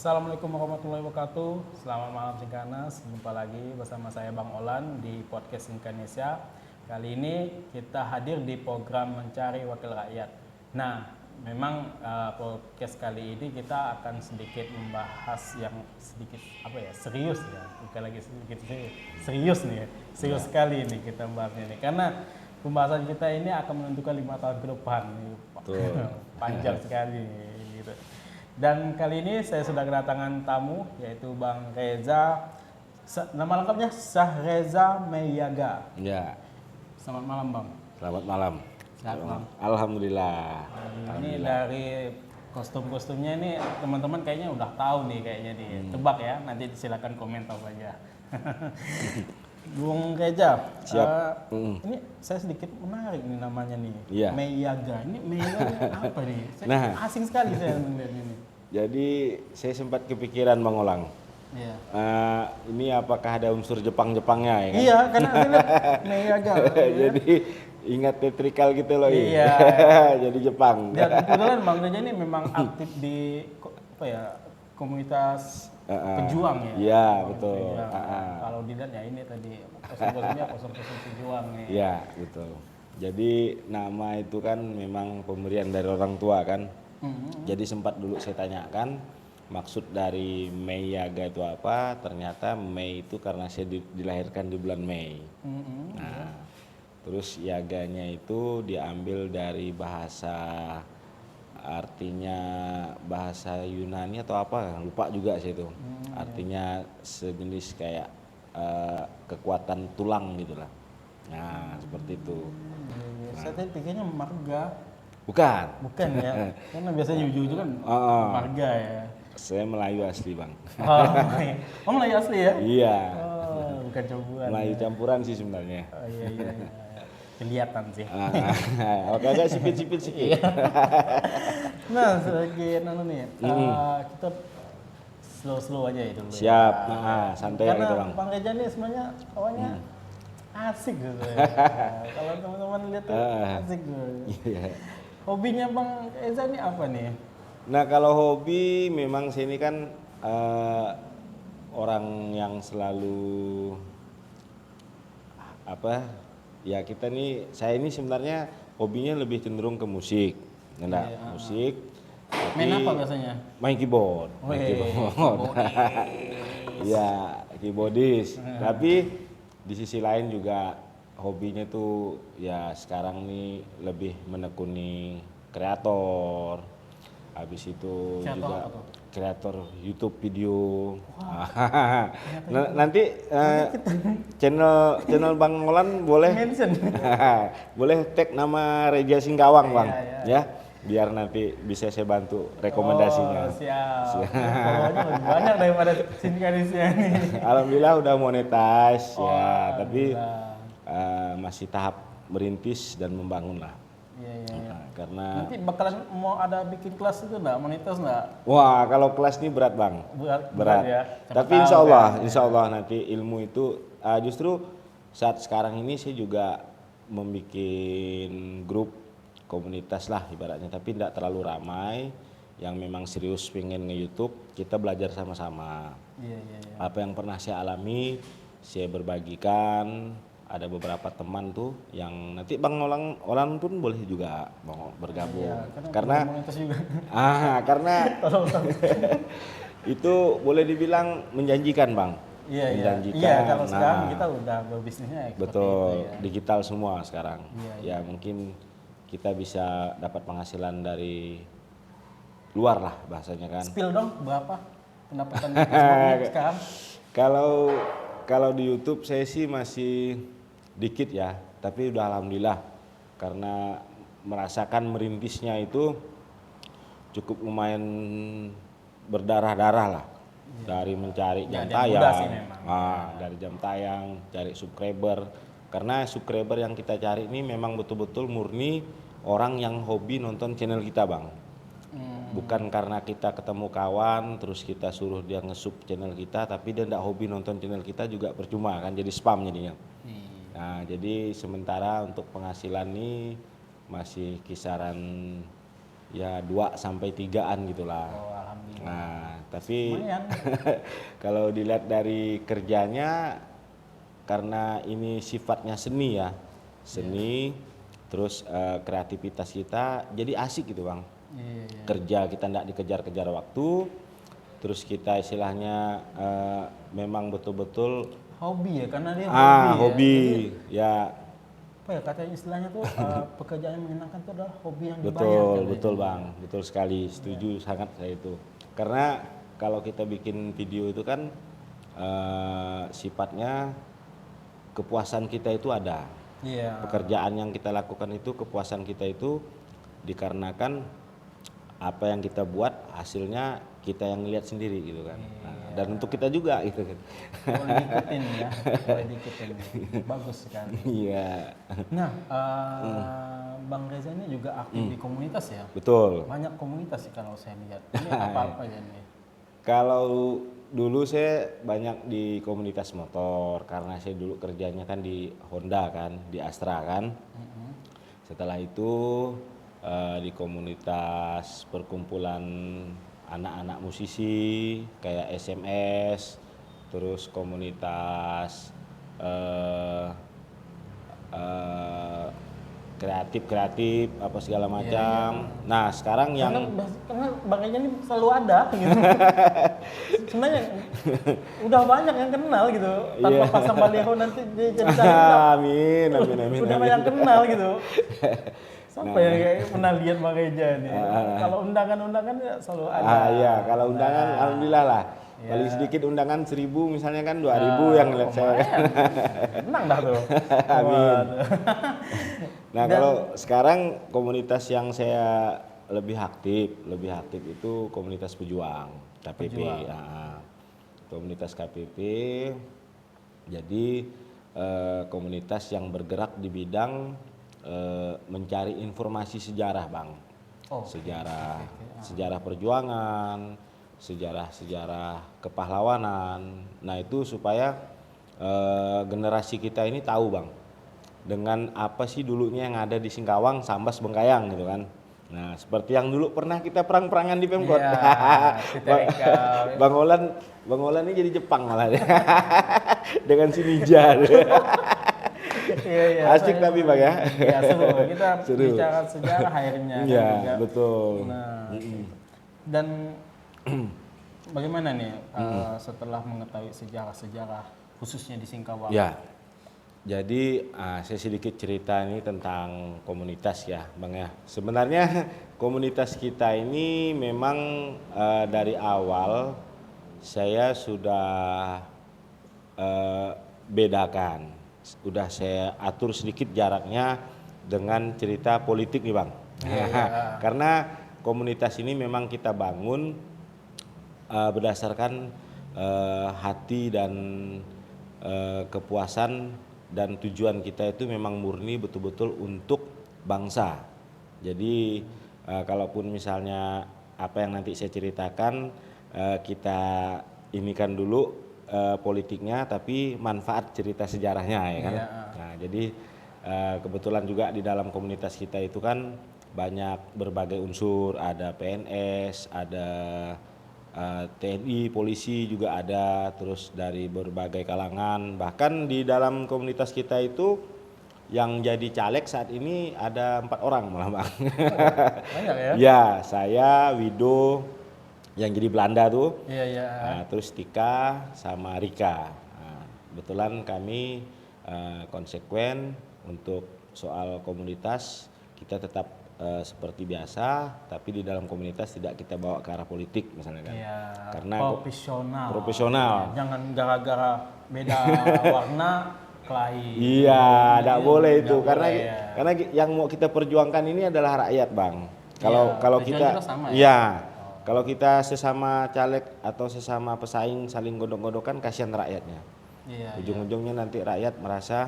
Assalamualaikum warahmatullahi wabarakatuh. Selamat malam Singkanas. Jumpa lagi bersama saya Bang Olan di podcast Singkanesia. Kali ini kita hadir di program Mencari Wakil Rakyat. Nah, memang podcast kali ini kita akan sedikit membahas yang sedikit serius ya. Bukan lagi sedikit serius nih ya. Serius sekali ini kita membahasnya nih. Karena pembahasan kita ini akan menentukan 5 tahun ke depan. Panjang sekali gitu. Dan kali ini saya sudah kedatangan tamu yaitu Bang Reza. Nama lengkapnya Sahreza Meyaga. Ya. Selamat malam Bang. Selamat malam. Sehat Bang. Alhamdulillah. Ini dari kostum-kostumnya ini teman-teman kayaknya udah tahu nih kayaknya nih. Tebak ya, nanti silakan komentar saja. Bung Reza, Siap. ini saya sedikit menarik nih namanya nih. Iya. Meyaga. Ini Meyaga apa nih? Nah. Asing sekali saya melihat ini. Jadi saya sempat kepikiran Bang Olang. Iya. Ini apakah ada unsur Jepang-Jepangnya ya kan? Iya, karena saya lihat Meyaga. Jadi ingat teatrikal gitu loh. Iya. Jadi Jepang. Dan kebetulan Bang Reza ini memang aktif di komunitas pejuang ya. Iya, betul. Pejuang. Kalau dilihat ya ini tadi kostum-kostumnya kostum-kostum pejuang nih. Iya, betul. Jadi nama itu kan memang pemberian dari orang tua kan. Jadi sempat dulu saya tanyakan maksud dari Meyaga itu apa, ternyata Mei itu karena saya dilahirkan di bulan Mei. Nah, terus yaganya itu diambil dari bahasa, artinya bahasa Yunani atau apa, lupa juga sih itu. Artinya sejenis kayak kekuatan tulang gitulah. Nah, seperti itu. Saya tadi pikirnya marga. Bukan. Bukan ya. Karena biasanya ujung-ujung kan marga ya. Saya Melayu asli Bang. Oh, Melayu asli ya? Iya. Oh, bukan campuran. Melayu campuran sih sebenarnya. Oh iya. Kelihatan sih. Oke, agak sipit-sipit sedikit. Nah, sedikit nih. Kita slow aja itu dulu. Siap. Santai karena gitu Bang. Bang Reza ini sebenarnya awalnya asik gitu ya. Kalau teman-teman lihat tuh asik gitu. Iya. Hobinya Bang Reza ini apa nih? Nah, kalau hobi memang saya ini kan orang yang selalu ya saya ini sebenarnya hobinya lebih cenderung ke musik. Musik. Main apa biasanya? Main keyboard. Iya, keyboardis. Tapi di sisi lain juga hobinya tuh ya sekarang nih lebih menekuni kreator. Habis itu juga kreator YouTube video. Nanti channel Bang Olan boleh boleh tag nama Reza Singkawang Bang, ya biar nanti bisa saya bantu rekomendasinya. Siap. Pokoknya lebih banyak daripada Singkanisnya ini. Alhamdulillah udah monetize ya, tapi masih tahap merintis dan membangun lah. Iya. Karena nanti bakalan mau ada bikin kelas itu enggak, monetis enggak? Wah, kalau kelas ini berat Bang. Berat. Ya. Tapi insya Allah nanti ilmu itu justru saat sekarang ini saya juga membuat grup komunitas lah ibaratnya, tapi tidak terlalu ramai, yang memang serius pengen nge-YouTube, kita belajar sama-sama. Iya. Apa yang pernah saya alami, saya berbagikan. Ada beberapa teman tuh yang nanti Bang Olan pun boleh juga mau bergabung. Karena juga. Karena itu boleh dibilang menjanjikan Bang. Iya. Menjanjikan. Iya, kalau sekarang kita udah berbisnisnya betul, itu ya. digital semua sekarang. Iya. Ya mungkin kita bisa dapat penghasilan dari luar lah bahasanya kan. Spill dong berapa pendapatan sekarang? Kalau di YouTube saya sih masih dikit ya, tapi udah alhamdulillah karena merasakan merintisnya itu cukup lumayan berdarah-darah lah. Dari mencari jam tayang, dari jam tayang, cari subscriber. Karena subscriber yang kita cari ini memang betul-betul murni orang yang hobi nonton channel kita Bang. Bukan karena kita ketemu kawan terus kita suruh dia nge-sub channel kita, tapi dia tidak hobi nonton channel kita juga percuma kan, jadi spam jadinya. Nah, jadi sementara untuk penghasilan ini masih kisaran ya 2 sampai 3-an gitulah. Oh, alhamdulillah. Nah, tapi Lumayan. kalau dilihat dari kerjanya, karena ini sifatnya seni ya, seni, terus kreativitas kita jadi asik gitu Bang. Iya, iya. Kerja kita tidak dikejar-kejar waktu, terus kita istilahnya memang betul-betul Hobi ya, karena dia hobi ya. hobi Jadi, ya. apa ya katanya istilahnya tuh pekerjaan yang menyenangkan itu adalah hobi yang dibayar. Betul, katanya. betul Bang, betul sekali, setuju sangat saya itu. Karena kalau kita bikin video itu kan sifatnya kepuasan kita itu ada. Iya. Pekerjaan yang kita lakukan itu, kepuasan kita itu dikarenakan apa yang kita buat hasilnya kita yang lihat sendiri gitu kan. Nah, dan untuk kita juga gitu kan. Boleh diikutin ya, boleh diikutin. Bagus sekali. Iya. Nah, Bang Reza ini juga aktif di komunitas ya. Betul. Banyak komunitas sih kalau saya lihat. Ini apa aja nih? Kalau dulu saya banyak di komunitas motor karena saya dulu kerjanya kan di Honda kan, di Astra kan. Setelah itu di komunitas perkumpulan anak-anak musisi kayak SMS, terus komunitas kreatif apa segala macam. Nah sekarang yang Karena Bang Reza ini selalu ada gitu. Sebenarnya udah banyak yang kenal gitu. Tanpa pasang baliho nanti dia jadi amin, udah banyak kenal gitu. Siapa yang kayak pernah lihat Bang Reza nih? Kalau undangan-undangan ya selalu ada. Iya, kalau undangan alhamdulillah lah. Paling sedikit undangan 1.000 misalnya kan 2.000 yang lihat saya. Menang dah tuh. Amin. Nah, kalau sekarang komunitas yang saya lebih aktif itu komunitas pejuang KPP. Nah, komunitas KPP jadi komunitas yang bergerak di bidang mencari informasi sejarah Bang. Sejarah perjuangan, sejarah kepahlawanan. Nah itu supaya generasi kita ini tahu Bang, dengan apa sih dulunya yang ada di Singkawang, Sambas, Bengkayang gitu kan. Nah seperti yang dulu pernah kita perang-perangan di Pemkot. Bang Olan ini jadi Jepang malah dengan si ninja. Iya, asik tapi Bang ya. Iya seru. Kita seru. Bicara sejarah akhirnya. Iya kan, betul. Nah, dan bagaimana nih setelah mengetahui sejarah-sejarah khususnya di Singkawang? Ya, jadi saya sedikit cerita ini tentang komunitas ya Bang ya. Sebenarnya komunitas kita ini memang dari awal saya sudah bedakan. Udah saya atur sedikit jaraknya dengan cerita politik nih Bang. Karena komunitas ini memang kita bangun berdasarkan hati dan kepuasan dan tujuan kita itu memang murni betul-betul untuk bangsa. Jadi kalaupun misalnya apa yang nanti saya ceritakan kita ini kan dulu politiknya, tapi manfaat cerita sejarahnya ya kan. Nah jadi kebetulan juga di dalam komunitas kita itu kan banyak berbagai unsur, ada PNS, ada TNI, polisi juga ada, terus dari berbagai kalangan. Bahkan di dalam komunitas kita itu yang jadi caleg saat ini ada 4 orang malah Bang. Banyak ya? Ya, saya, Wido, yang jadi Belanda tuh. Iya. Nah, terus Tika sama Rika. Nah, kebetulan kami konsekuen untuk soal komunitas, kita tetap seperti biasa, tapi di dalam komunitas tidak kita bawa ke arah politik misalnya kan. Iya, Karena profesional. Ya, jangan gara-gara beda warna kelahi. Iya, tidak boleh itu karena boleh, ya. karena yang mau kita perjuangkan ini adalah rakyat, Bang. Kalau kita sama, ya. Kalau kita sesama caleg atau sesama pesaing saling godok-godokan, kasihan rakyatnya. Iya, Ujung-ujungnya nanti rakyat merasa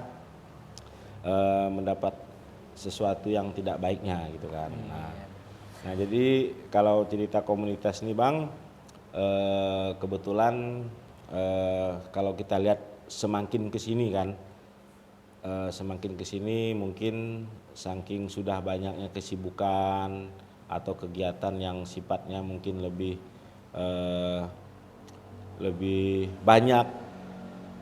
mendapat sesuatu yang tidak baiknya gitu kan. Nah jadi kalau cerita komunitas ini Bang, kebetulan kalau kita lihat semakin kesini kan, semakin kesini mungkin saking sudah banyaknya kesibukan, atau kegiatan yang sifatnya mungkin lebih banyak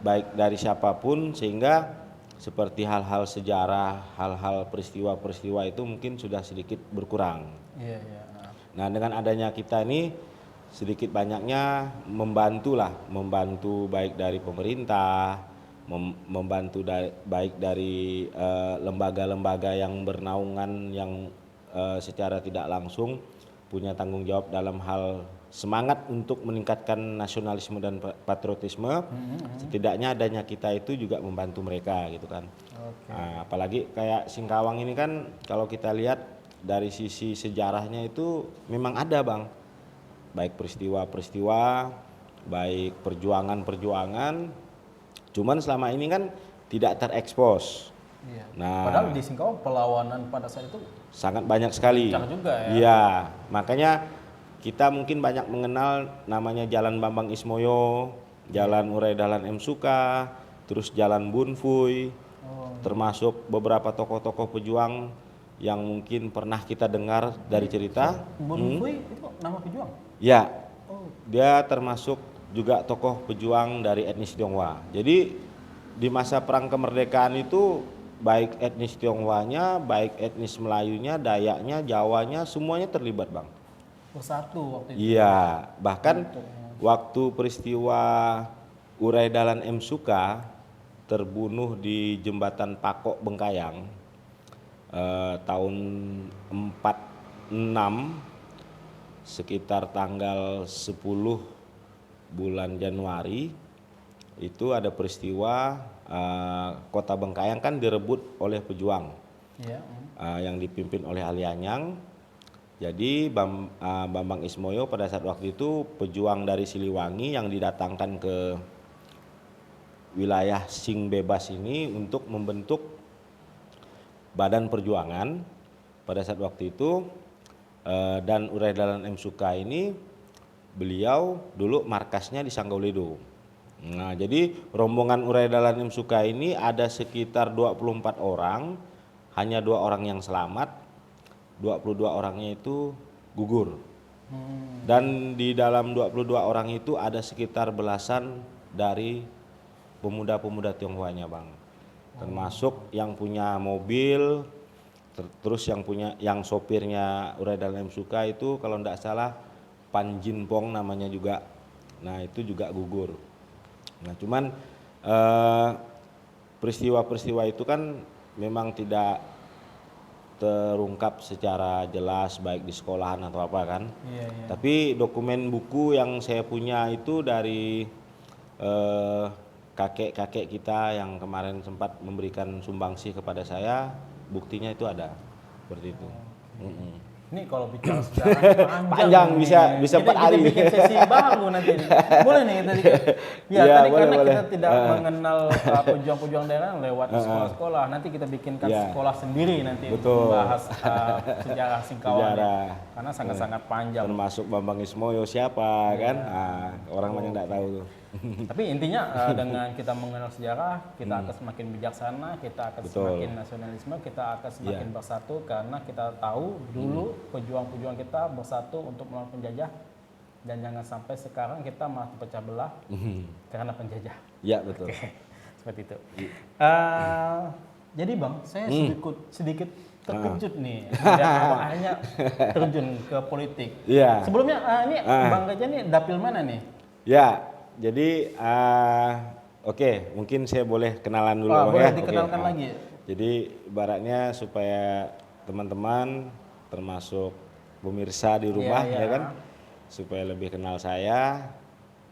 baik dari siapapun, sehingga seperti hal-hal sejarah, hal-hal peristiwa-peristiwa itu mungkin sudah sedikit berkurang. Iya, iya. Nah, dengan adanya kita ini sedikit banyaknya membantu baik dari pemerintah, baik dari lembaga-lembaga yang bernaungan yang secara tidak langsung punya tanggung jawab dalam hal semangat untuk meningkatkan nasionalisme dan patriotisme. Setidaknya adanya kita itu juga membantu mereka gitu kan. Nah, apalagi kayak Singkawang ini kan kalau kita lihat dari sisi sejarahnya itu memang ada Bang, baik peristiwa-peristiwa, baik perjuangan-perjuangan, cuman selama ini kan tidak terekspos. Iya. Nah, Padahal di Singkawang perlawanan pada saat itu sangat banyak sekali. kencang juga ya. Iya, makanya kita mungkin banyak mengenal namanya Jalan Bambang Ismoyo, Jalan Urai Dahlan M. Suka, terus Jalan Bun Fuy, termasuk beberapa tokoh-tokoh pejuang yang mungkin pernah kita dengar dari cerita. Bun Fuy itu nama pejuang? Ya, dia termasuk juga tokoh pejuang dari etnis Tionghoa. Jadi di masa perang kemerdekaan itu baik etnis Tionghoanya, baik etnis Melayunya, Dayaknya, Jawanya, semuanya terlibat Bang. Bersatu waktu itu. Iya, bahkan waktu peristiwa Urai Dahlan M. Suka terbunuh di jembatan Pakok Bengkayang tahun 46 sekitar tanggal 10 bulan Januari, itu ada peristiwa kota Bengkayang kan direbut oleh pejuang yang dipimpin oleh Ali Anyang. Jadi Bambang Ismoyo pada saat waktu itu pejuang dari Siliwangi yang didatangkan ke wilayah Sing Bebas ini untuk membentuk badan perjuangan pada saat waktu itu. Dan Urai Dahlan M. Suka ini beliau dulu markasnya di Sanggauledo. Nah, jadi rombongan Urai Dahlan M. Suka ini ada sekitar 24 orang, hanya 2 orang yang selamat. 22 orangnya itu gugur. Dan di dalam 22 orang itu ada sekitar belasan dari pemuda-pemuda Tionghoanya Bang. Termasuk yang punya mobil, terus yang sopirnya Urai Dahlan M. Suka itu kalau tidak salah Pan Jinpong namanya juga. Nah, itu juga gugur. Nah, cuman peristiwa-peristiwa itu kan memang tidak terungkap secara jelas baik di sekolahan atau apa kan. Iya, iya. Tapi dokumen buku yang saya punya itu dari kakek-kakek kita yang kemarin sempat memberikan sumbangsi kepada saya, buktinya itu ada seperti itu. Ini kalau bicara sejarah Panjang, nih. bisa 4 hari. Kita bikin sesi baru nanti. Boleh nih kita bikin. Ya, Ya, tadi boleh, karena boleh. kita tidak mengenal pejuang-pejuang daerah lewat sekolah-sekolah. Nanti kita bikinkan sekolah sendiri nanti untuk membahas sejarah Singkawang. Sejarah. Karena sangat-sangat panjang. Termasuk Bambang Ismoyo siapa kan? Nah, orang banyak tidak tahu tuh. Tapi intinya dengan kita mengenal sejarah, kita akan semakin bijaksana, kita akan semakin nasionalisme, kita akan semakin bersatu karena kita tahu dulu pejuang-pejuang kita bersatu untuk melawan penjajah, dan jangan sampai sekarang kita malah terpecah belah karena penjajah. Ya, betul. Oke, seperti itu. Jadi Bang, saya sedikit terkejut nih dan awalnya terjun ke politik. Iya. Sebelumnya ini Bang Reja nih dapil mana nih? Ya, jadi oke, mungkin saya boleh kenalan dulu Bang, boleh ya. dikenalkan Oke, lagi. Jadi ibaratnya supaya teman-teman termasuk pemirsa di rumah Iya. ya kan, supaya lebih kenal saya.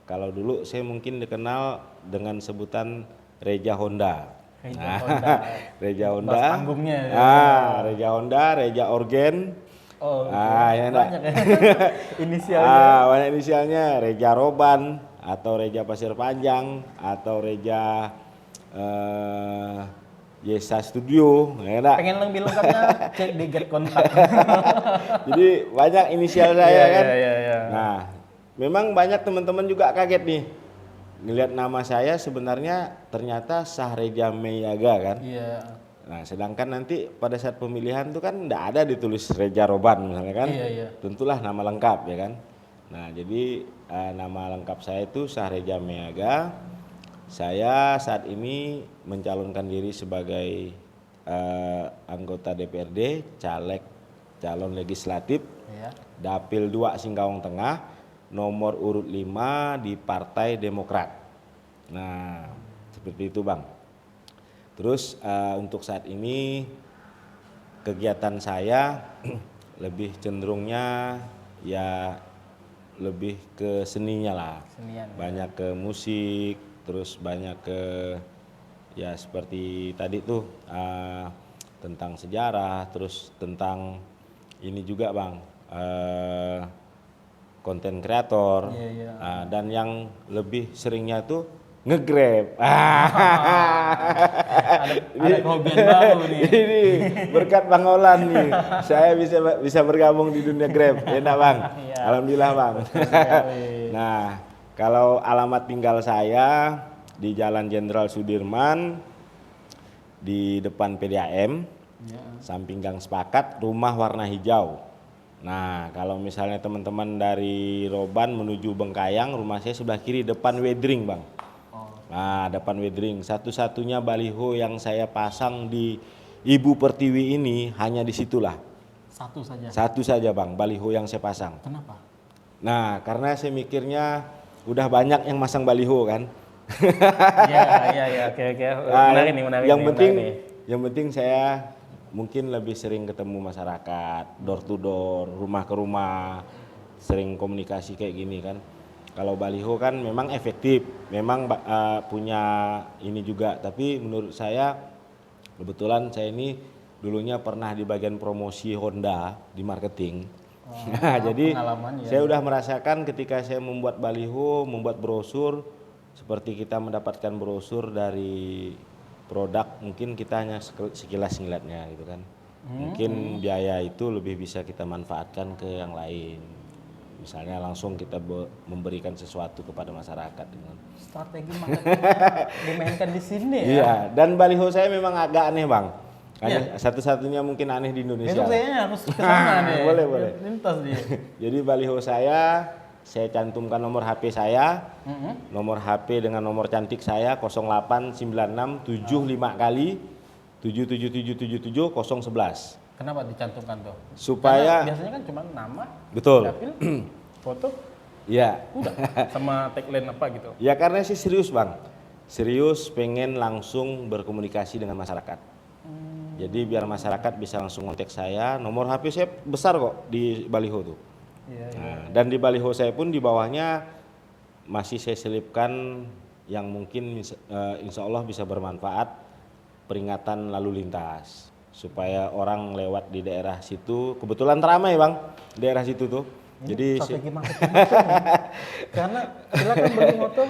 Kalau dulu saya mungkin dikenal dengan sebutan Reja Honda. Reja Honda. Bas panggungnya. Reja Honda, Reja Orgen. Oh, Ya banyak ya. Inisialnya. Banyak inisialnya, Reja Roban atau Reja Pasir Panjang atau Reja Yesa Studio, ya enggak? Pengen lebih lengkapnya cek di get kontak. Jadi banyak inisial saya kan. Iya. Nah, memang banyak teman-teman juga kaget nih ngelihat nama saya, sebenarnya ternyata Sah Reja Meyaga kan. Iya. Nah, sedangkan nanti pada saat pemilihan itu kan tidak ada ditulis Reja Roban misalnya kan, Iya. tentulah nama lengkap ya kan. Nah, jadi nama lengkap saya itu Sahreja Meaga. Saya saat ini mencalonkan diri sebagai anggota DPRD, caleg calon legislatif, Iya. Dapil 2 Singkawang Tengah, nomor urut 5 di Partai Demokrat. Nah, seperti itu Bang. Terus untuk saat ini kegiatan saya lebih cenderungnya ya lebih ke seninya lah. Senian. Banyak ke musik, terus banyak ke ya seperti tadi tuh tentang sejarah, terus tentang ini juga Bang, konten kreator. Iya. Dan yang lebih seringnya tuh nge-grab. Ada kehobian baru nih. Ini berkat Bang Olan nih, saya bisa bergabung di dunia Grab. Enak Bang, Iya. alhamdulillah Bang. Nah, kalau alamat tinggal saya di Jalan Jenderal Sudirman, di depan PDAM, samping Gang Sepakat, rumah warna hijau. Nah, kalau misalnya teman-teman dari Roban menuju Bengkayang, rumah saya sebelah kiri depan Wedring Bang. Nah, depan Wedring, satu-satunya baliho yang saya pasang di Ibu Pertiwi ini hanya di situlah. Satu saja. Satu saja Bang, baliho yang saya pasang. Kenapa? Nah, karena saya mikirnya udah banyak yang masang baliho kan. Iya. Oke. Menarik nih. Yang penting saya mungkin lebih sering ketemu masyarakat, door to door, rumah ke rumah, sering komunikasi kayak gini kan. Kalau baliho kan memang efektif, memang punya ini juga, tapi menurut saya kebetulan saya ini dulunya pernah di bagian promosi Honda di marketing. Jadi saya udah merasakan ketika saya membuat baliho, membuat brosur, seperti kita mendapatkan brosur dari produk, mungkin kita hanya sekilas ngeliatnya gitu kan. Mungkin biaya itu lebih bisa kita manfaatkan ke yang lain. Misalnya langsung kita memberikan sesuatu kepada masyarakat dengan strategi marketing dimainkan di sini ya. Iya, dan baliho saya memang agak aneh Bang. Satu-satunya mungkin aneh di Indonesia. Besok saya harus ke sana nih. Boleh. Lintas dia. Jadi baliho saya cantumkan nomor HP saya, nomor HP dengan nomor cantik saya 089675 kali 77777 011. Kenapa dicantumkan tuh? Supaya karena biasanya kan cuma nama, betul, dapil, foto, ya, udah sama tagline apa gitu. Ya karena sih serius Bang, serius pengen langsung berkomunikasi dengan masyarakat. Jadi biar masyarakat bisa langsung kontak saya, nomor HP saya besar kok di baliho tuh. Nah, dan di baliho saya pun di bawahnya masih saya selipkan yang mungkin insya Allah bisa bermanfaat, peringatan lalu lintas. Supaya orang lewat di daerah situ, kebetulan ramai Bang, daerah situ tuh. Jadi strategi marketing itu karena silakan beli motor,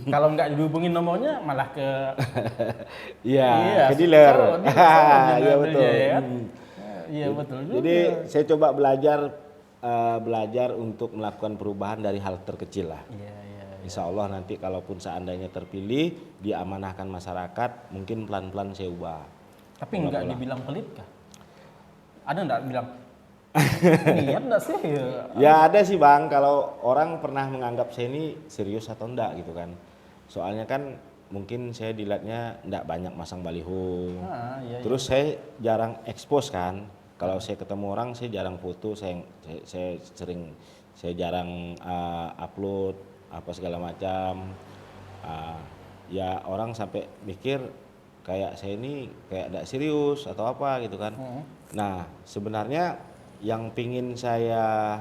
kalau nggak dihubungin nomornya malah ke ke dealer. Iya betul. Iya betul. Jadi saya coba belajar untuk melakukan perubahan dari hal terkecil lah. Insya Allah nanti kalaupun seandainya terpilih, diamanahkan masyarakat, mungkin pelan-pelan saya ubah. Tapi nggak dibilang pelit kah? Ada nggak bilang niat nggak sih? Ya ada sih Bang, kalau orang pernah menganggap saya ini serius atau enggak gitu kan. Soalnya kan mungkin saya dilihatnya enggak banyak masang baliho. Terus saya jarang expose kan. Kalau saya ketemu orang saya jarang foto, saya jarang upload apa segala macam. Ya orang sampai mikir kayak saya ini kayak enggak serius atau apa gitu kan. Nah sebenarnya yang pingin saya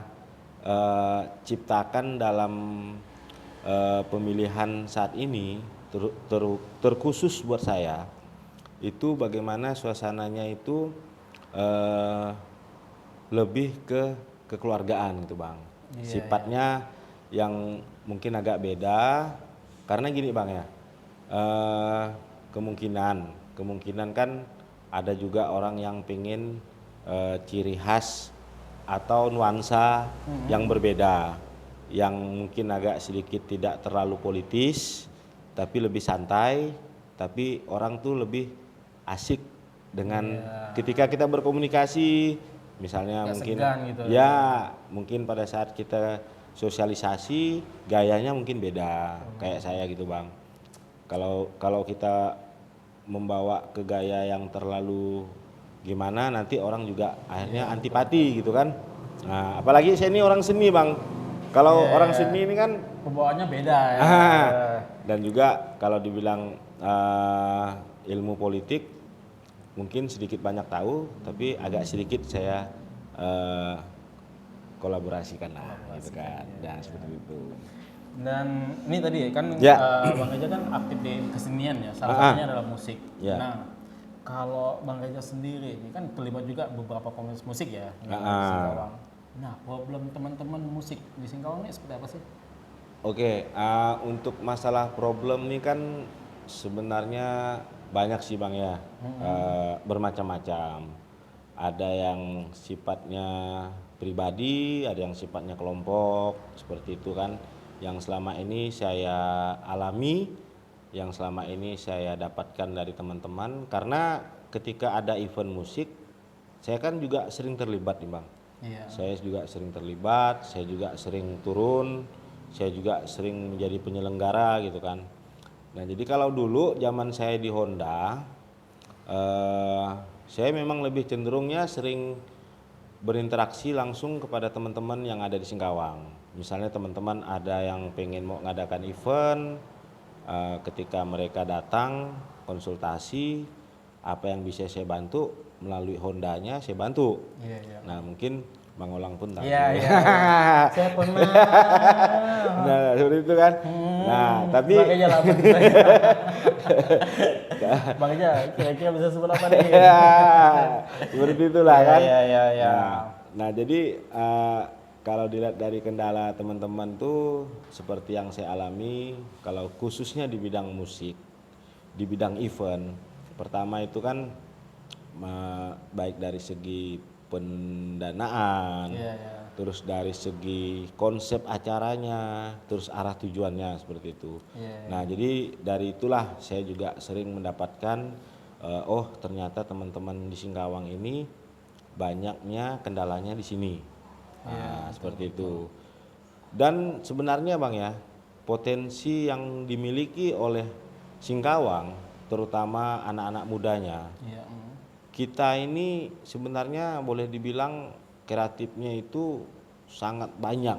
ciptakan dalam pemilihan saat ini terkhusus buat saya itu bagaimana suasananya itu lebih ke kekeluargaan gitu Bang. Sifatnya yang mungkin agak beda karena gini Bang ya, kemungkinan kan ada juga orang yang pingin ciri khas atau nuansa yang berbeda, yang mungkin agak sedikit tidak terlalu politis tapi lebih santai, tapi orang tuh lebih asik dengan Iya. ketika kita berkomunikasi, misalnya Nggak mungkin segan gitu. ya mungkin pada saat kita sosialisasi gayanya mungkin beda kayak saya gitu Bang. Kalau kalau kita membawa ke gaya yang terlalu gimana, nanti orang juga akhirnya antipati gitu kan. Nah, apalagi saya ini orang seni Bang. Kalau Iya, orang iya. seni ini kan Pembawaannya beda ya. dan juga kalau dibilang ilmu politik mungkin sedikit banyak tahu, tapi agak sedikit saya eh, kolaborasikan lah gitu kan. Dan seperti itu. Dan ini tadi kan Ya. Bang Reja kan aktif di kesenian ya, salah satunya adalah musik. Ya. Nah, kalau Bang Reja sendiri ini kan terlibat juga beberapa komunitas musik ya di Singkawang. Nah, problem teman-teman musik di Singkawang ini seperti apa sih? Oke, untuk masalah problem nih kan sebenarnya banyak sih Bang ya, bermacam-macam. Ada yang sifatnya pribadi, ada yang sifatnya kelompok, seperti itu kan. Yang selama ini saya alami, yang selama ini saya dapatkan dari teman-teman, karena ketika ada event musik, saya kan juga sering terlibat nih Bang. Iya. Saya juga sering terlibat, saya juga sering turun, saya juga sering menjadi penyelenggara gitu kan. Nah jadi kalau dulu zaman saya di Honda, saya memang lebih cenderungnya sering berinteraksi langsung kepada teman-teman yang ada di Singkawang. Misalnya teman-teman ada yang pengen mau ngadakan event, ketika mereka datang konsultasi, apa yang bisa saya bantu melalui Hondanya saya bantu. Iya, iya. Nah mungkin Bang Olang pun tahu. Iya, iya. Saya pernah. Nah seperti itu kan. Nah tapi Bang Reja lah. Bang Reja, kira-kira bisa sebut apa nih? ya, seperti itulah kan. Iya, iya, iya. Nah jadi kalau dilihat dari kendala teman-teman tuh seperti yang saya alami, kalau khususnya di bidang musik, di bidang event, pertama itu kan baik dari segi pendanaan, Iya, iya. terus dari segi konsep acaranya, terus arah tujuannya seperti itu. Iya, Nah jadi dari itulah saya juga sering mendapatkan oh ternyata teman-teman di Singkawang ini banyaknya kendalanya di sini. Nah, seperti itu. Dan sebenarnya Bang ya, potensi yang dimiliki oleh Singkawang, terutama anak-anak mudanya, Iya. kita ini sebenarnya boleh dibilang kreatifnya itu sangat banyak,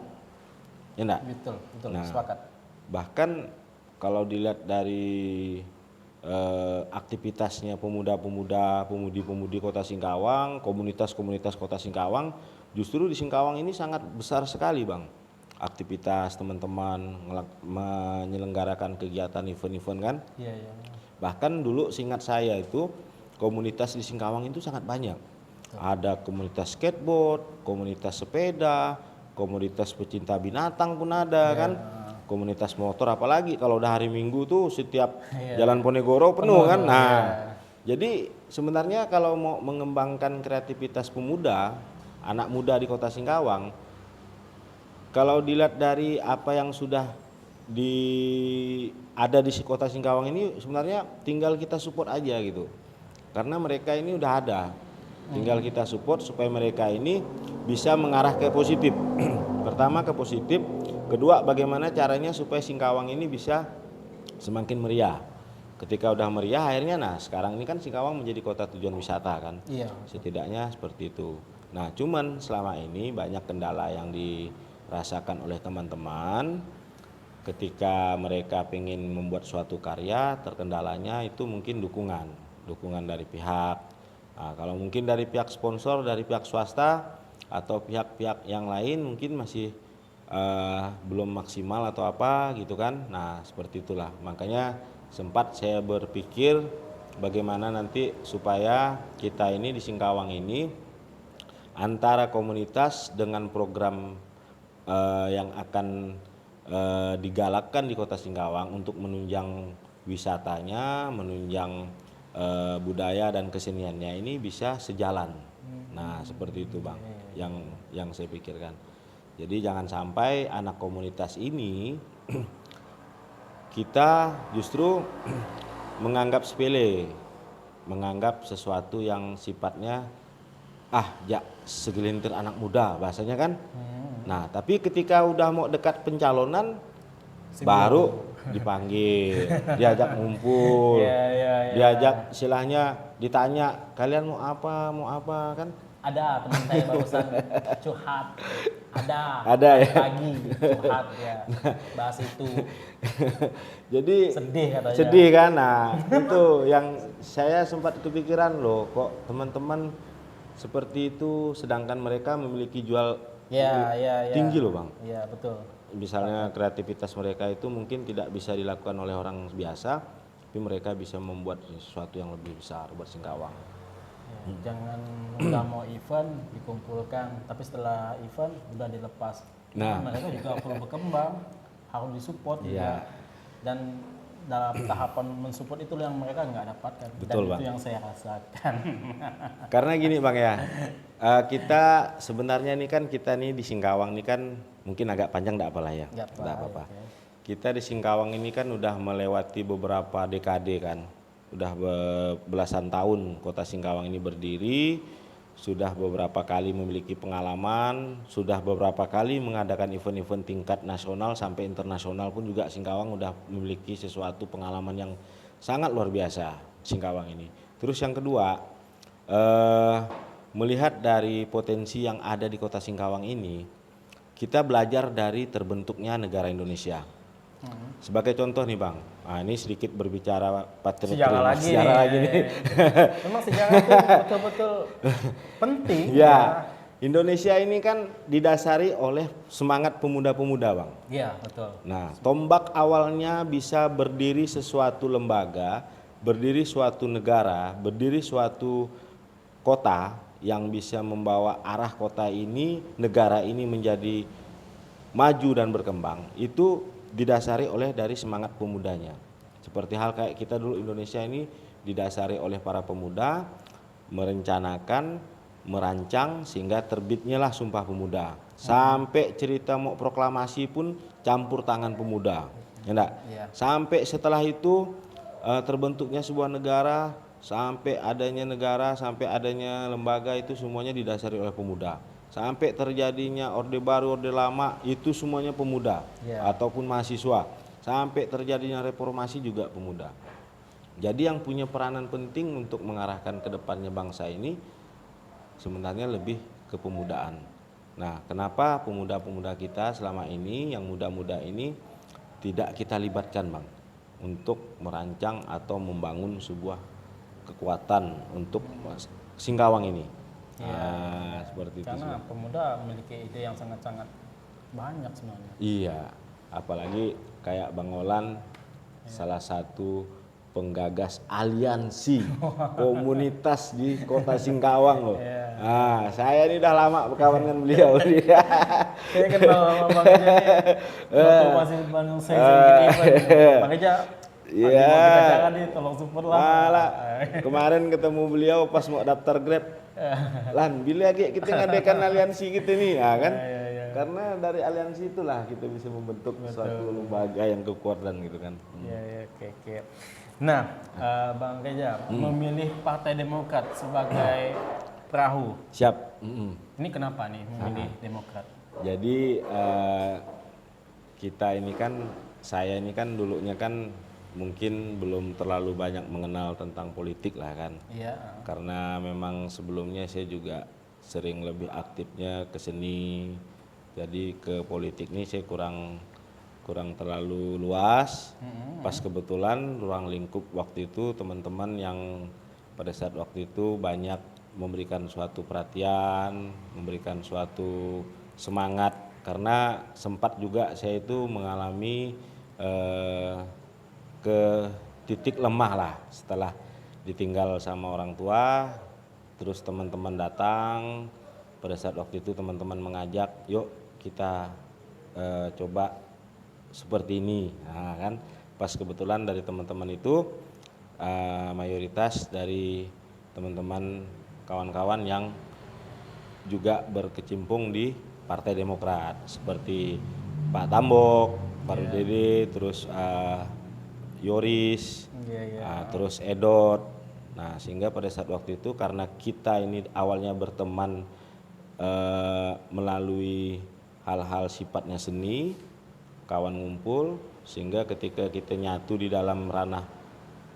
ya enggak? Betul, betul. Nah, Sepakat. Bahkan kalau dilihat dari aktivitasnya pemuda-pemuda, pemudi-pemudi Kota Singkawang, komunitas-komunitas Kota Singkawang, justru di Singkawang ini sangat besar sekali Bang. Aktivitas teman-teman menyelenggarakan kegiatan event-event kan. Iya, iya. Bahkan dulu seingat saya itu komunitas di Singkawang itu sangat banyak. Ada komunitas skateboard, komunitas sepeda, komunitas pecinta binatang pun ada kan. Komunitas motor, apalagi kalau udah hari Minggu tuh setiap Jalan Ponegoro penuh kan. Nah, jadi sebenarnya kalau mau mengembangkan kreativitas pemuda, anak muda di Kota Singkawang, kalau dilihat dari apa yang sudah ada di Kota Singkawang ini, sebenarnya tinggal kita support aja gitu. Karena mereka ini udah ada, tinggal kita support supaya mereka ini bisa mengarah ke positif. Pertama ke positif, kedua bagaimana caranya supaya Singkawang ini bisa semakin meriah. Ketika udah meriah akhirnya, nah sekarang ini kan Singkawang menjadi kota tujuan wisata kan. Iya. Setidaknya seperti itu. Nah cuman selama ini banyak kendala yang dirasakan oleh teman-teman. Ketika mereka ingin membuat suatu karya, terkendalanya itu mungkin dukungan dari pihak. Nah, kalau mungkin dari pihak sponsor, dari pihak swasta atau pihak-pihak yang lain mungkin masih belum maksimal atau apa gitu kan. Nah seperti itulah, makanya sempat saya berpikir bagaimana nanti supaya kita ini di Singkawang ini antara komunitas dengan program yang akan digalakkan di Kota Singkawang untuk menunjang wisatanya, menunjang budaya dan keseniannya ini bisa sejalan. Nah seperti itu Bang, yang saya pikirkan. Jadi jangan sampai anak komunitas ini kita justru menganggap sepele. menganggap sesuatu yang sifatnya segelintir anak muda bahasanya kan. Nah, tapi ketika udah mau dekat pencalonan baru dipanggil, diajak ngumpul, diajak istilahnya ditanya kalian mau apa kan. Ada teman saya barusan curhat, Ada ya? pagi curhat ya, bahas itu. Jadi Sedih katanya. sedih kan. Nah, itu yang saya sempat kepikiran loh, kok teman-teman seperti itu sedangkan mereka memiliki jual tinggi loh Bang. Iya betul. Misalnya kreativitas mereka itu mungkin tidak bisa dilakukan oleh orang biasa, tapi mereka bisa membuat sesuatu yang lebih besar buat Singkawang. Jangan udah mau event dikumpulkan, tapi setelah event udah dilepas. Nah, mereka juga perlu berkembang, harus disupport juga. Dan dalam tahapan mensupport itu yang mereka nggak dapatkan. Betul, Dan Bang. itu yang saya rasakan. Karena gini Bang ya, kita sebenarnya nih kan kita nih di Singkawang nih kan mungkin agak panjang enggak apalah ya. Nggak Enggak apa-apa. ya. Kita di Singkawang ini kan udah melewati beberapa dekade kan. Udah belasan tahun kota Singkawang ini berdiri, sudah beberapa kali memiliki pengalaman, sudah beberapa kali mengadakan event-event tingkat nasional sampai internasional pun juga Singkawang udah memiliki sesuatu pengalaman yang sangat luar biasa Singkawang ini. Terus yang kedua, melihat dari potensi yang ada di kota Singkawang ini, kita belajar dari terbentuknya negara Indonesia. Sebagai contoh nih Bang, ini sedikit berbicara Sejarah lagi nih. Memang sejarah itu betul-betul penting. Ya, Indonesia ini kan didasari oleh semangat pemuda-pemuda Bang. Iya betul. Nah, tombak awalnya bisa berdiri sesuatu lembaga, berdiri suatu negara, berdiri suatu kota yang bisa membawa arah kota ini, negara ini menjadi maju dan berkembang. Itu didasari oleh dari semangat pemudanya. Seperti hal kayak kita dulu Indonesia ini didasari oleh para pemuda merencanakan, merancang sehingga terbitnya lah Sumpah Pemuda. Sampai cerita mau proklamasi pun campur tangan pemuda. Ya enggak? Sampai setelah itu terbentuknya sebuah negara, sampai adanya lembaga itu semuanya didasari oleh pemuda. Sampai terjadinya Orde Baru, Orde Lama itu semuanya pemuda ataupun mahasiswa. Sampai terjadinya reformasi juga pemuda. Jadi yang punya peranan penting untuk mengarahkan ke depannya bangsa ini sebenarnya lebih kepemudaan. Nah, kenapa pemuda-pemuda kita selama ini, yang muda-muda ini tidak kita libatkan Bang untuk merancang atau membangun sebuah kekuatan untuk Singkawang ini. Seperti itu. Karena pemuda memiliki ide yang sangat-sangat banyak sebenarnya. Iya, apalagi kayak Bang Olan salah satu penggagas aliansi komunitas di kota Singkawang loh. Nah, saya ini udah lama berkawan dengan beliau. Saya kenal sama Bang Eja nih waktu masih Bandung saya bikin event. Bang Eja, kita nih tolong support lah. Malah kemarin ketemu beliau pas mau daftar Grab. Lan, bila kita ngadakan aliansi kita nih, kan? Karena dari aliansi itulah kita bisa membentuk suatu lembaga yang kekuatan gitu kan. Oke. Nah, Bang Eja memilih Partai Demokrat sebagai perahu. Siap. Ini kenapa nih memilih Demokrat? Jadi kita ini kan, saya ini kan dulunya kan mungkin belum terlalu banyak mengenal tentang politik lah kan. Iya. Karena memang sebelumnya saya juga sering lebih aktifnya ke seni. Jadi ke politik ini saya kurang terlalu luas. Pas kebetulan ruang lingkup waktu itu teman-teman yang pada saat waktu itu banyak memberikan suatu perhatian, memberikan suatu semangat. Karena sempat juga saya itu mengalami ke titik lemah lah setelah ditinggal sama orang tua. Terus teman-teman datang, pada saat waktu itu teman-teman mengajak, yuk kita coba seperti ini. Nah, kan pas kebetulan dari teman-teman itu mayoritas dari teman-teman kawan-kawan yang juga berkecimpung di Partai Demokrat seperti Pak Tambok, Pak Rudede, terus Yoris, terus Edot. Nah, sehingga pada saat waktu itu karena kita ini awalnya berteman melalui hal-hal sifatnya seni, kawan ngumpul, sehingga ketika kita nyatu di dalam ranah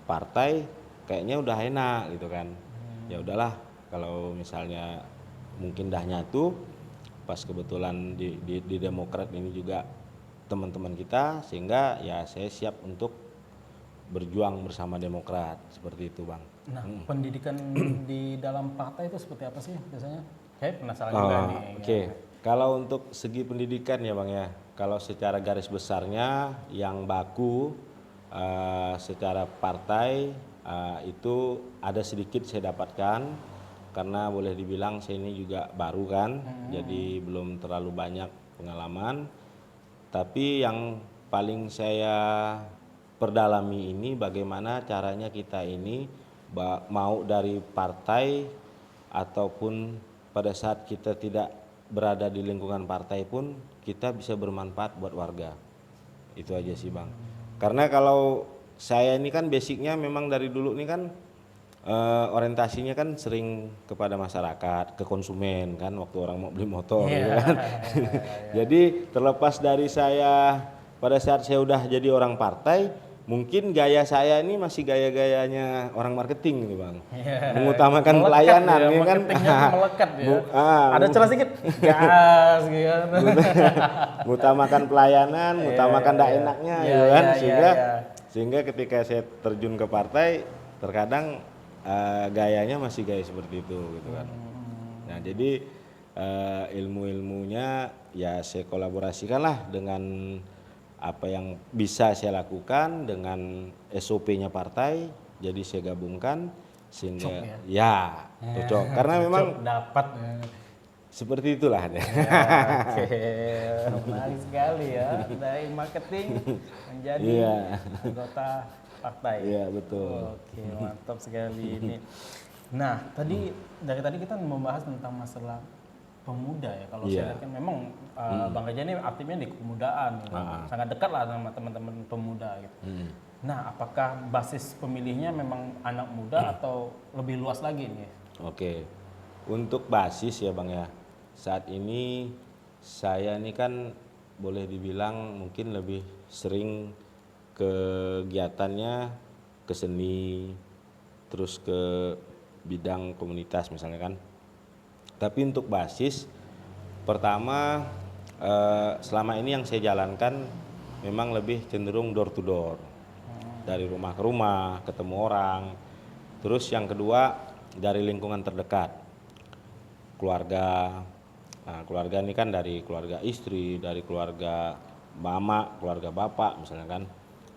partai kayaknya udah enak gitu kan. Ya udahlah, kalau misalnya mungkin dah nyatu, pas kebetulan di Demokrat ini juga teman-teman kita, sehingga ya saya siap untuk berjuang bersama Demokrat seperti itu, Bang. Nah, pendidikan di dalam partai itu seperti apa sih biasanya? Saya penasaran juga nih. Oke. Kalau untuk segi pendidikan ya Bang ya, kalau secara garis besarnya yang baku secara partai itu ada sedikit saya dapatkan, karena boleh dibilang saya ini juga baru kan, jadi belum terlalu banyak pengalaman. Tapi yang paling saya perdalami ini bagaimana caranya kita ini mau dari partai ataupun pada saat kita tidak berada di lingkungan partai pun kita bisa bermanfaat buat warga. Itu aja sih Bang. Karena kalau saya ini kan basicnya memang dari dulu nih kan orientasinya kan sering kepada masyarakat, ke konsumen kan, waktu orang mau beli motor gitu kan. Jadi terlepas dari saya pada saat saya udah jadi orang partai, mungkin gaya saya ini masih gaya-gayanya orang marketing nih Bang. Mengutamakan melekat pelayanan ya kan. Melekat ya. Ada celah sedikit gas gitu. Mengutamakan pelayanan, mengutamakan enaknya gitu kan. Sehingga ketika saya terjun ke partai terkadang gayanya masih gaya seperti itu gitu kan. Nah, jadi ilmu-ilmunya ya saya kolaborasikan lah dengan apa yang bisa saya lakukan dengan SOP-nya partai, jadi saya gabungkan sehingga cocok. Karena memang dapat seperti itulah. Oke, menarik sekali ya, dari marketing menjadi anggota partai. Iya betul. Oke, mantap sekali ini. Nah, dari tadi kita membahas tentang masalah pemuda ya. Kalau saya lihat kan memang Bang Reja ini aktifnya di kepemudaan, gitu. Sangat dekat lah sama teman-teman pemuda gitu. Nah, apakah basis pemilihnya memang anak muda atau lebih luas lagi nih? Oke, untuk basis ya Bang ya, saat ini saya ini kan boleh dibilang mungkin lebih sering kegiatannya ke seni, terus ke bidang komunitas misalnya kan. Tapi untuk basis, pertama selama ini yang saya jalankan memang lebih cenderung door to door, dari rumah ke rumah, ketemu orang. Terus yang kedua dari lingkungan terdekat, keluarga. Nah, keluarga ini kan dari keluarga istri, dari keluarga mama, keluarga bapak misalnya kan.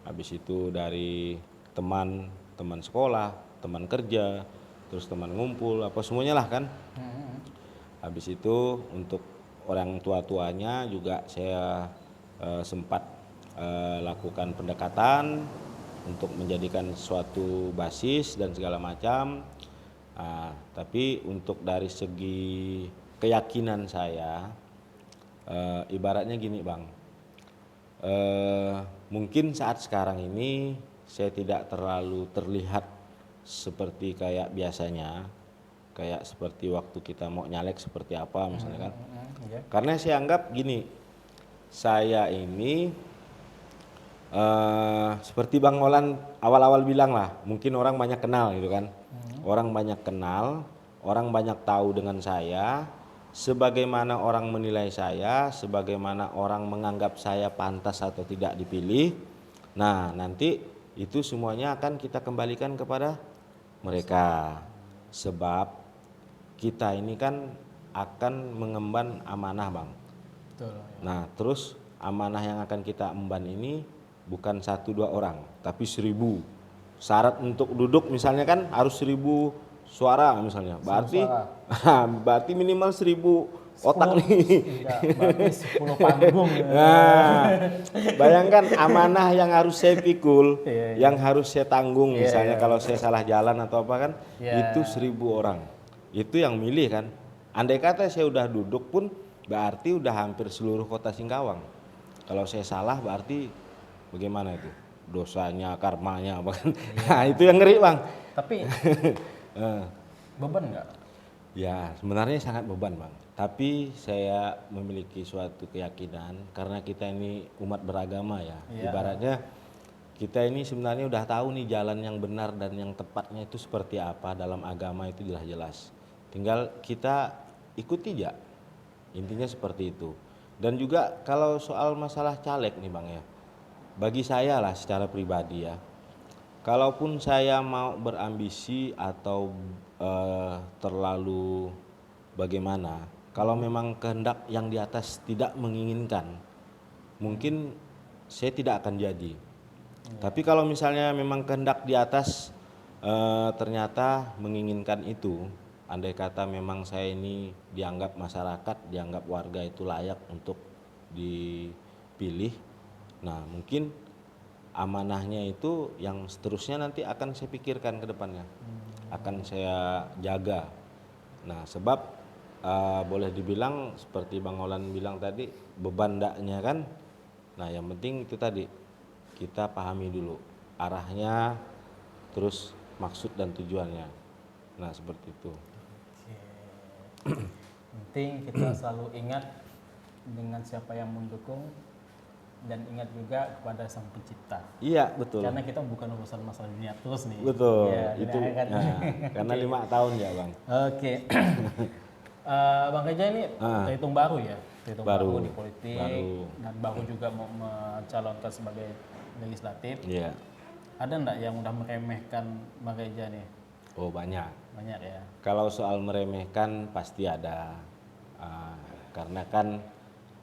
Habis itu dari teman sekolah, teman kerja, terus teman ngumpul, apa semuanya lah kan. Habis itu untuk orang tua-tuanya juga saya sempat lakukan pendekatan untuk menjadikan suatu basis dan segala macam. Tapi untuk dari segi keyakinan saya, ibaratnya gini Bang, mungkin saat sekarang ini saya tidak terlalu terlihat seperti kayak biasanya, kayak seperti waktu kita mau nyalek seperti apa misalnya kan. Karena saya anggap gini, saya ini seperti Bang Olan awal-awal bilang lah, mungkin orang banyak kenal gitu kan. Orang banyak kenal, orang banyak tahu dengan saya, sebagaimana orang menilai saya, sebagaimana orang menganggap saya pantas atau tidak dipilih. Nah, nanti itu semuanya akan kita kembalikan kepada mereka. Sebab kita ini kan akan mengemban amanah Bang. Betul. Nah, terus amanah yang akan kita emban ini bukan 1-2 orang, tapi 1000. Syarat untuk duduk misalnya kan harus 1000 suara misalnya. Berarti minimal 1000 otak nih. Berarti 10 panggung. Nah, bayangkan amanah yang harus saya pikul, yang harus saya tanggung misalnya kalau saya salah jalan atau apa kan, itu 1000 orang. Itu yang milih kan. Andai kata saya udah duduk pun berarti udah hampir seluruh kota Singkawang. Kalau saya salah berarti bagaimana itu? Dosanya, karmanya bahkan. Nah, itu yang ngeri Bang. Tapi Eh, beban nggak? Ya, sebenarnya sangat beban, Bang. Tapi saya memiliki suatu keyakinan karena kita ini umat beragama ya. Iya. Ibaratnya kita ini sebenarnya udah tahu nih jalan yang benar dan yang tepatnya itu seperti apa dalam agama itu jelas-jelas. Tinggal kita ikuti aja. Intinya seperti itu. Dan juga kalau soal masalah caleg nih, Bang ya. Bagi saya lah secara pribadi ya. Kalaupun saya mau berambisi atau terlalu bagaimana, kalau memang kehendak yang di atas tidak menginginkan, mungkin saya tidak akan jadi. Tapi kalau misalnya memang kehendak di atas ternyata menginginkan itu, andai kata memang saya ini dianggap masyarakat, dianggap warga itu layak untuk dipilih, nah mungkin amanahnya itu yang seterusnya nanti akan saya pikirkan ke depannya, akan saya jaga. Nah sebab boleh dibilang seperti Bang Olan bilang tadi, beban ndaknya kan. Nah yang penting itu tadi, kita pahami dulu arahnya, terus maksud dan tujuannya. Nah seperti itu. Penting kita selalu ingat dengan siapa yang mendukung dan ingat juga kepada sang pencipta. Iya betul. Karena kita bukan urusan masalah dunia terus nih. Betul. Ya, Itu kan? karena 5 tahun ya Bang. Oke. Bang Reja ini terhitung baru ya, terhitung baru di politik dan baru juga mau mencalonkan sebagai legislatif. Iya. Ada enggak yang udah meremehkan Bang Reja nih? Oh banyak. Banyak ya. Kalau soal meremehkan pasti ada. Karena kan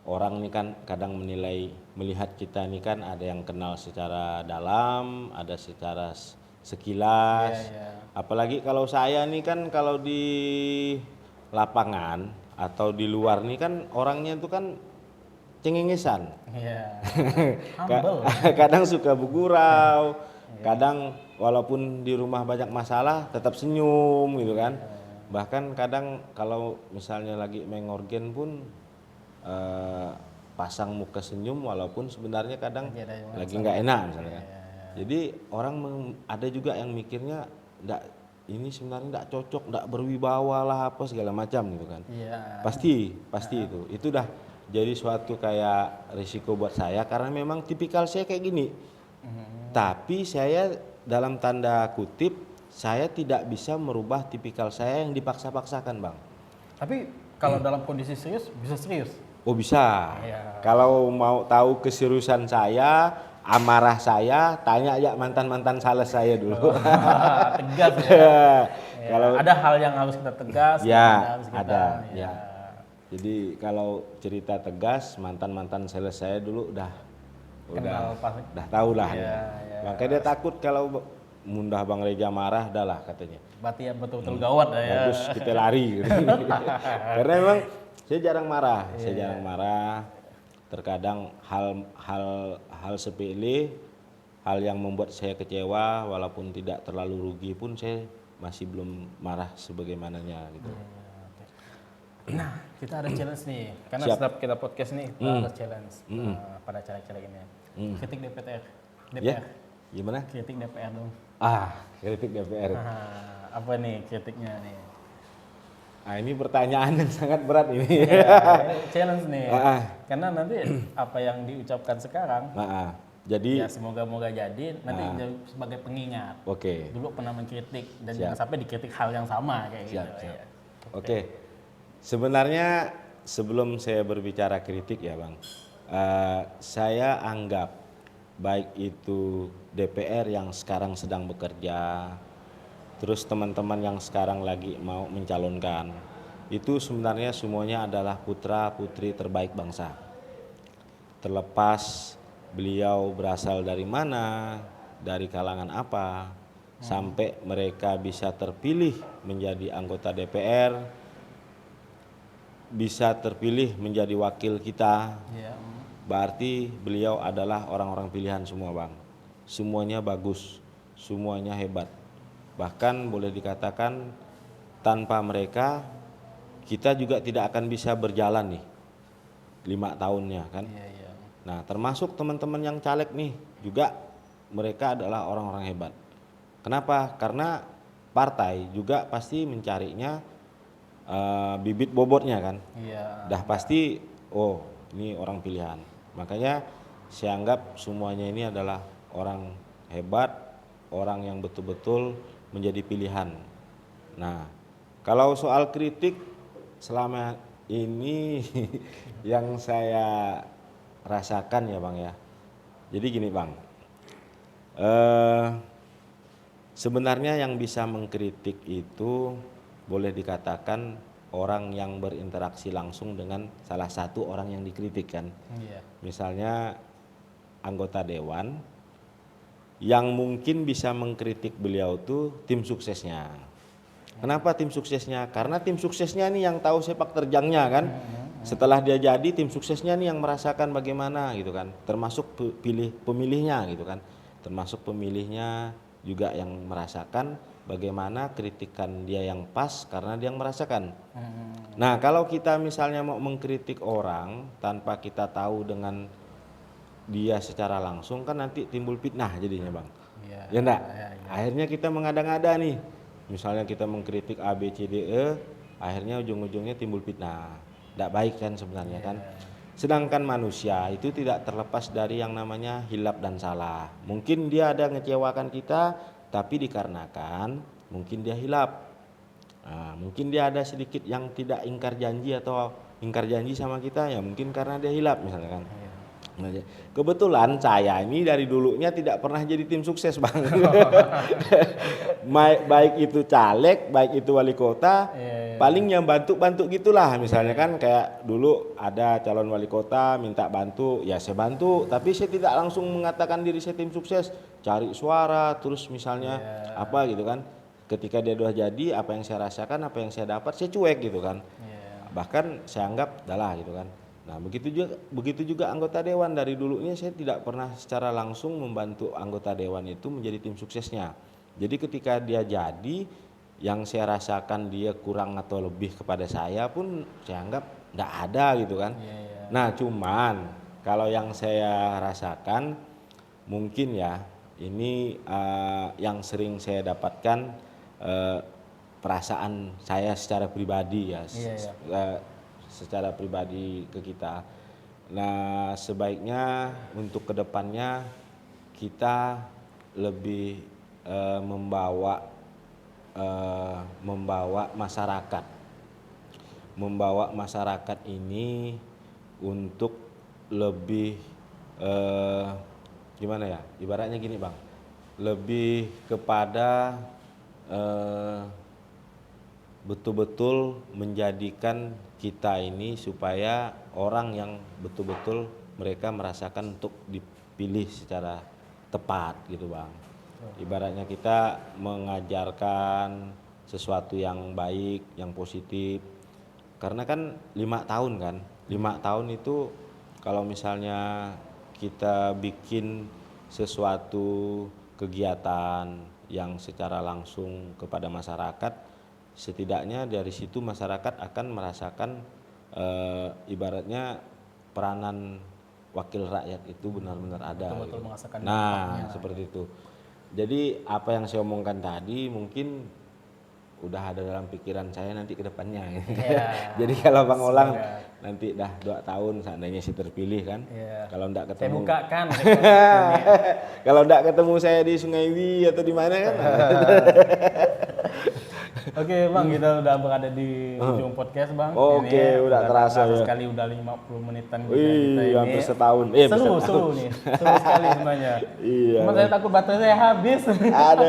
orang ini kan kadang melihat kita ini kan ada yang kenal secara dalam, ada secara sekilas. Apalagi kalau saya nih kan kalau di lapangan atau di luar nih kan orangnya itu kan cengengesan. Iya. Humble. Kadang suka bergurau, kadang walaupun di rumah banyak masalah tetap senyum gitu kan. Bahkan kadang kalau misalnya lagi main organ pun pasang muka senyum walaupun sebenarnya kadang lagi nggak enak misalnya kan. Jadi orang ada juga yang mikirnya ini sebenarnya nggak cocok, nggak berwibawa lah apa segala macam gitu kan. Pasti itu udah jadi suatu kayak risiko buat saya karena memang tipikal saya kayak gini. Tapi saya dalam tanda kutip saya tidak bisa merubah tipikal saya yang dipaksa-paksakan, Bang. Tapi kalau dalam kondisi serius bisa serius. Oh bisa. Kalau mau tahu keseriusan saya, amarah saya, tanya aja mantan-mantan sales saya dulu. Tegas ya. Kalau ada hal yang harus kita tegas, ya harus kita, ada. Ya. Jadi kalau cerita tegas, mantan-mantan sales saya dulu udah tahu lah. Makanya dia takut kalau mundah Bang Reja marah, dah lah katanya. Berarti ya betul-betul gawat ya. Bagus kita lari. Gitu. Karena memang saya jarang marah, terkadang hal sepele, hal yang membuat saya kecewa walaupun tidak terlalu rugi pun saya masih belum marah sebagaimananya gitu. Nah kita ada challenge nih, karena setiap kita podcast nih kita ada challenge pada caleg-caleg ini. Kritik DPR. Gimana? Kritik DPR dong. Kritik DPR. Apa nih kritiknya nih? Ini pertanyaan yang sangat berat ini. Challenge nih. Karena nanti apa yang diucapkan sekarang, jadi ya semoga jadi nanti sebagai pengingat. Dulu pernah mengkritik dan jangan sampai dikritik hal yang sama kayak gitu. Ya. Oke. Sebenarnya sebelum saya berbicara kritik ya Bang, saya anggap baik itu DPR yang sekarang sedang bekerja, terus teman-teman yang sekarang lagi mau mencalonkan, itu sebenarnya semuanya adalah putra putri terbaik bangsa. Terlepas beliau berasal dari mana, dari kalangan apa, sampai mereka bisa terpilih menjadi anggota DPR, bisa terpilih menjadi wakil kita, berarti beliau adalah orang-orang pilihan semua Bang. Semuanya bagus, semuanya hebat. Bahkan boleh dikatakan tanpa mereka kita juga tidak akan bisa berjalan nih 5 tahunnya kan. Nah termasuk teman-teman yang caleg nih juga mereka adalah orang-orang hebat. Kenapa? Karena partai juga pasti mencarinya bibit bobotnya kan. Iya. Dah pasti oh ini orang pilihan. Makanya saya anggap semuanya ini adalah orang hebat, orang yang betul-betul menjadi pilihan. Nah, kalau soal kritik selama ini yang saya rasakan ya Bang ya. Jadi gini Bang, sebenarnya yang bisa mengkritik itu boleh dikatakan orang yang berinteraksi langsung dengan salah satu orang yang dikritik kan. Iya. Misalnya anggota dewan yang mungkin bisa mengkritik beliau tuh tim suksesnya. Kenapa tim suksesnya? Karena tim suksesnya nih yang tahu sepak terjangnya kan. Setelah dia jadi tim suksesnya nih yang merasakan bagaimana gitu kan. Termasuk pemilihnya gitu kan. Termasuk pemilihnya juga yang merasakan bagaimana kritikan dia yang pas karena dia yang merasakan. Nah, kalau kita misalnya mau mengkritik orang tanpa kita tahu dengan dia secara langsung kan nanti timbul fitnah jadinya Bang. Iya. Ya enggak? Iya. Akhirnya kita mengada-ngada nih. Misalnya kita mengkritik A, B, C, D, E, akhirnya ujung-ujungnya timbul fitnah. Enggak baik kan sebenarnya kan. Sedangkan manusia itu tidak terlepas dari yang namanya hilap dan salah. Mungkin dia ada ngecewakan kita, tapi dikarenakan mungkin dia hilap. Nah, mungkin dia ada sedikit yang tidak ingkar janji atau ingkar janji sama kita ya mungkin karena dia hilap misalnya kan. Nah, kebetulan saya ini dari dulunya tidak pernah jadi tim sukses Bang. Baik itu caleg, baik itu wali kota, paling yang bantu-bantu gitulah. Misalnya kan kayak dulu ada calon wali kota minta bantu, ya saya bantu. Tapi saya tidak langsung mengatakan diri saya tim sukses, cari suara, terus misalnya apa gitu kan. Ketika dia udah jadi, apa yang saya rasakan, apa yang saya dapat, saya cuek gitu kan. Bahkan saya anggap adalah gitu kan. Nah begitu juga anggota dewan, dari dulunya saya tidak pernah secara langsung membantu anggota dewan itu menjadi tim suksesnya. Jadi ketika dia jadi, yang saya rasakan dia kurang atau lebih kepada saya pun saya anggap tidak ada gitu kan. Nah cuman kalau yang saya rasakan mungkin ya ini yang sering saya dapatkan perasaan saya secara pribadi ya. Secara pribadi ke kita. Nah sebaiknya untuk kedepannya kita lebih membawa masyarakat ini untuk lebih gimana ya, ibaratnya gini Bang, lebih kepada betul-betul menjadikan kita ini supaya orang yang betul-betul mereka merasakan untuk dipilih secara tepat gitu Bang. Ibaratnya kita mengajarkan sesuatu yang baik, yang positif. Karena kan 5 tahun kan, 5 tahun itu kalau misalnya kita bikin sesuatu kegiatan yang secara langsung kepada masyarakat, setidaknya dari situ masyarakat akan merasakan ibaratnya peranan wakil rakyat itu benar-benar ada. Betul-betul merasakan Nah, seperti itu. Jadi apa yang saya omongkan tadi mungkin udah ada dalam pikiran saya nanti ke depannya. Jadi kalau Bang Olang nanti dah 2 tahun seandainya saya terpilih kan. Kalau enggak ketemu. Saya bukakan. Kalau enggak ketemu saya di Sungai Wi atau di mana kan. Oke Bang, kita udah berada di ujung podcast Bang. Oke, udah terasa ya. Sekali udah 50 menitan kita ini. Hampir setahun. Seru nih. Seru sekali sebenarnya. Iya. Cuma saya takut baterai saya habis. Ada.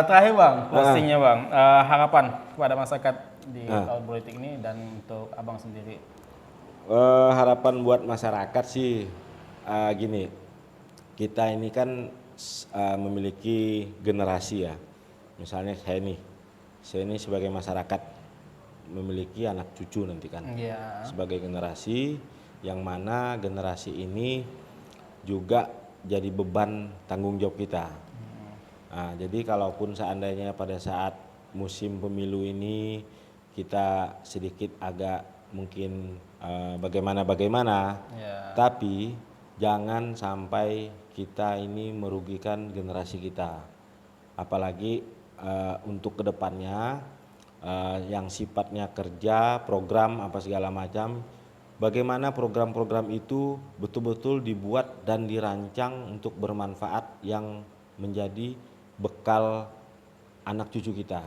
Terakhir Bang, closingnya Bang. Harapan kepada masyarakat di tahun politik ini dan untuk Abang sendiri. Harapan buat masyarakat sih gini. Kita ini kan memiliki generasi ya. Misalnya saya ini sebagai masyarakat memiliki anak cucu nanti kan. Sebagai generasi yang mana generasi ini juga jadi beban tanggung jawab kita. Nah, jadi kalaupun seandainya pada saat musim pemilu ini kita sedikit agak mungkin bagaimana, tapi jangan sampai kita ini merugikan generasi kita. Apalagi untuk kedepannya yang sifatnya kerja, program apa segala macam, bagaimana program-program itu betul-betul dibuat dan dirancang untuk bermanfaat yang menjadi bekal anak cucu kita.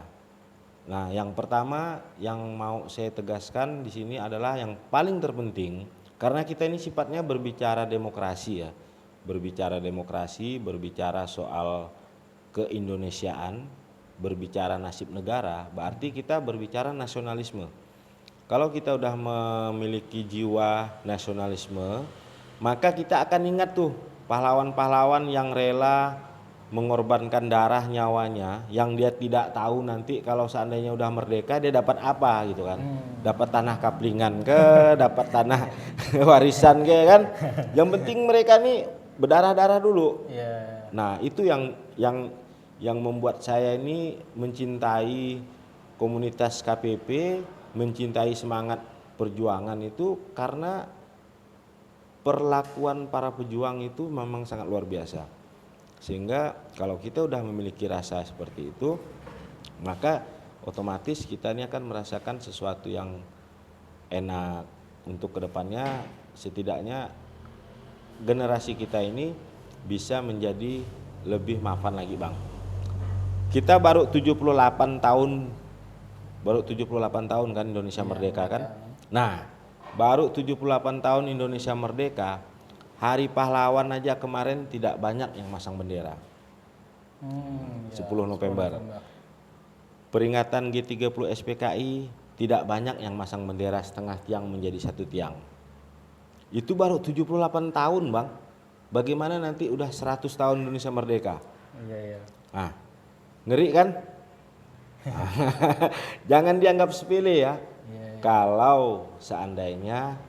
Nah, yang pertama yang mau saya tegaskan di sini adalah yang paling terpenting, karena kita ini sifatnya berbicara demokrasi ya. Berbicara demokrasi, berbicara soal keindonesiaan, berbicara nasib negara, berarti kita berbicara nasionalisme. Kalau kita udah memiliki jiwa nasionalisme, maka kita akan ingat tuh pahlawan-pahlawan yang rela mengorbankan darah nyawanya, yang dia tidak tahu nanti kalau seandainya udah merdeka dia dapat apa gitu kan. Dapat tanah kaplingan ke, dapat tanah warisan ke kan. Yang penting mereka nih berdarah-darah dulu. Nah, itu yang membuat saya ini mencintai komunitas KPP, mencintai semangat perjuangan itu karena perlakuan para pejuang itu memang sangat luar biasa. Sehingga kalau kita udah memiliki rasa seperti itu, maka otomatis kita ini akan merasakan sesuatu yang enak untuk kedepannya. Setidaknya generasi kita ini bisa menjadi lebih mapan lagi, Bang. Kita baru 78 tahun kan Indonesia merdeka kan. Nah, baru 78 tahun Indonesia merdeka, Hari Pahlawan aja kemarin tidak banyak yang masang bendera. 10 November. Peringatan G30 SPKI tidak banyak yang masang bendera setengah tiang menjadi satu tiang. Itu baru 78 tahun, Bang. Bagaimana nanti udah 100 tahun Indonesia merdeka? Nah, ngeri kan? Jangan dianggap sepele ya. Kalau seandainya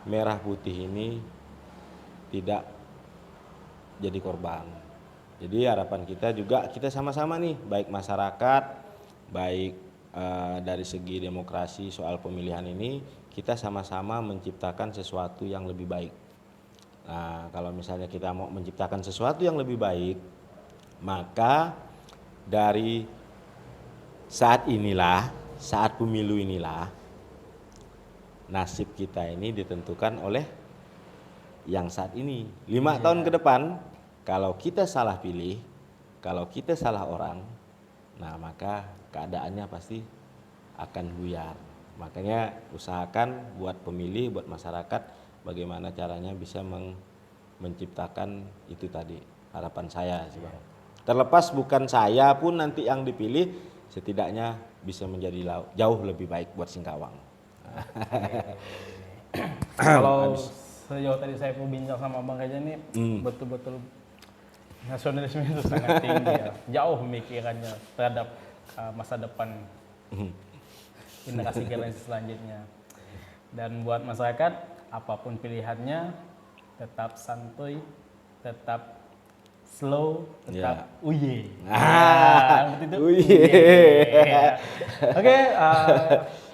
merah putih ini tidak jadi korban. Jadi harapan kita juga, kita sama-sama nih, baik masyarakat, baik dari segi demokrasi soal pemilihan ini, kita sama-sama menciptakan sesuatu yang lebih baik. Nah, kalau misalnya kita mau menciptakan sesuatu yang lebih baik, maka dari saat inilah, saat pemilu inilah, nasib kita ini ditentukan oleh yang saat ini. 5 tahun ke depan, kalau kita salah pilih, kalau kita salah orang, nah maka keadaannya pasti akan buyar. Makanya usahakan buat pemilih, buat masyarakat, bagaimana caranya bisa menciptakan itu tadi, harapan saya sih, Bang. Terlepas bukan saya pun nanti yang dipilih, setidaknya bisa menjadi jauh lebih baik buat Singkawang. Kalau sejauh tadi saya berbincang sama Bang Reza ini, betul-betul nasionalisme itu sangat tinggi ya. Jauh pemikirannya terhadap masa depan generasi generasi selanjutnya. Dan buat masyarakat, apapun pilihannya, tetap santuy, tetap slow, tetap uye. Oke,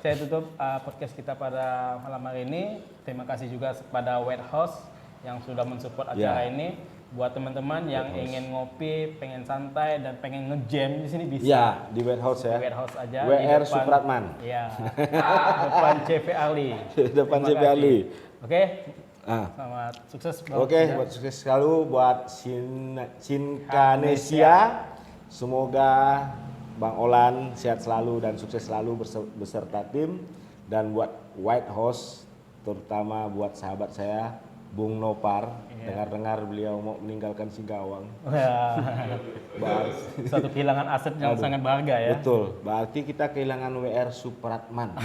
saya tutup podcast kita pada malam hari ini. Terima kasih juga kepada White House yang sudah mensupport acara ini. Buat teman-teman yang ingin ngopi, pengen santai dan pengen ngejam di sini bisa. Ya, di White House ya. White House aja. WR Supratman. Ya. Depan CV Ali. Depan CV Ali. Oke. Selamat sukses. Oke, buat sukses selalu buat Sinkanesia. Semoga Bang Olan sehat selalu dan sukses selalu beserta tim. Dan buat White House, terutama buat sahabat saya Bung Nopar, dengar-dengar beliau mau meninggalkan Singkawang. Satu kehilangan aset yang sangat berharga ya. Betul, berarti kita kehilangan WR Supratman.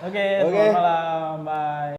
Oke, selamat malam, bye.